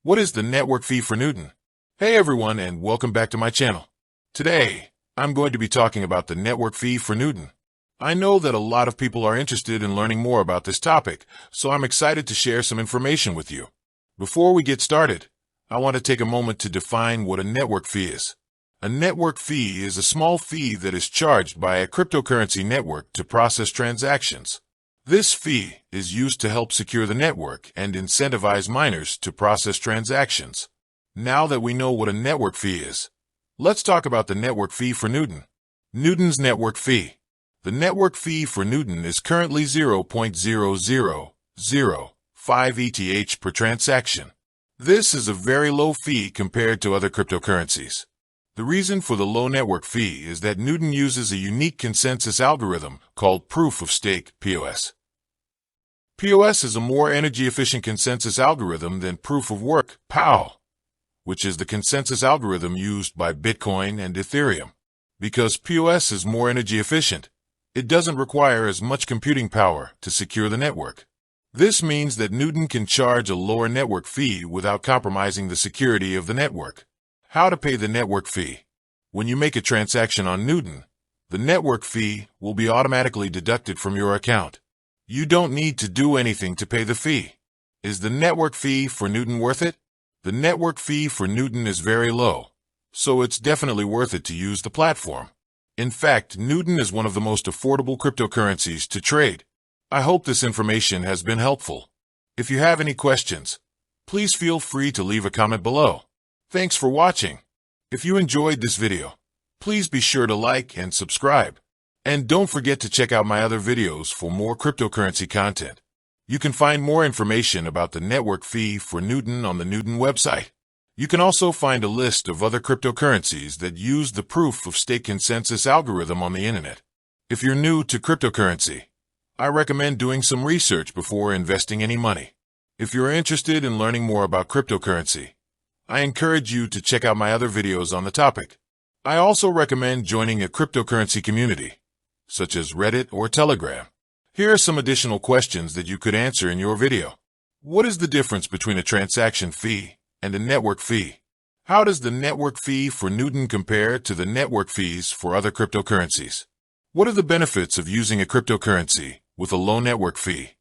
What is the network fee for Newton? Hey everyone, and welcome back to my channel. Today, I'm going to be talking about the network fee for Newton. I know that a lot of people are interested in learning more about this topic, so I'm excited to share some information with you. Before we get started, I want to take a moment to define what a network fee is. A network fee is a small fee that is charged by a cryptocurrency network to process transactions. This fee is used to help secure the network and incentivize miners to process transactions. Now that we know what a network fee is, let's talk about the network fee for Newton. Newton's network fee. The network fee for Newton is currently 0.0005 ETH per transaction. This is a very low fee compared to other cryptocurrencies. The reason for the low network fee is that Newton uses a unique consensus algorithm called proof of stake, POS. POS is a more energy-efficient consensus algorithm than proof of work, POW, which is the consensus algorithm used by Bitcoin and Ethereum. Because POS is more energy efficient, it doesn't require as much computing power to secure the network. This means that Newton can charge a lower network fee without compromising the security of the network. How to pay the network fee. When you make a transaction on Newton, the network fee will be automatically deducted from your account. You don't need to do anything to pay the fee. Is the network fee for Newton worth it? The network fee for Newton is very low, so it's definitely worth it to use the platform. In fact, Newton is one of the most affordable cryptocurrencies to trade. I hope this information has been helpful. If you have any questions, please feel free to leave a comment below. Thanks for watching. If you enjoyed this video, please be sure to like and subscribe. And don't forget to check out my other videos for more cryptocurrency content. You can find more information about the network fee for Newton on the Newton website. You can also find a list of other cryptocurrencies that use the proof of stake consensus algorithm on the internet. If you're new to cryptocurrency, I recommend doing some research before investing any money. If you're interested in learning more about cryptocurrency, I encourage you to check out my other videos on the topic. I also recommend joining a cryptocurrency community, such as Reddit or Telegram. Here are some additional questions that you could answer in your video. What is the difference between a transaction fee and a network fee? How does the network fee for Newton compare to the network fees for other cryptocurrencies? What are the benefits of using a cryptocurrency with a low network fee?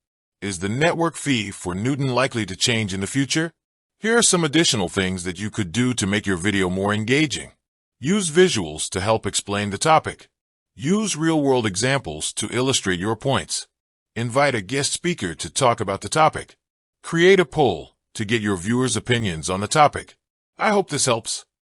Is the network fee for Newton likely to change in the future? Here are some additional things that you could do to make your video more engaging. Use visuals to help explain the topic. Use real-world examples to illustrate your points. Invite a guest speaker to talk about the topic. Create a poll to get your viewers' opinions on the topic. I hope this helps.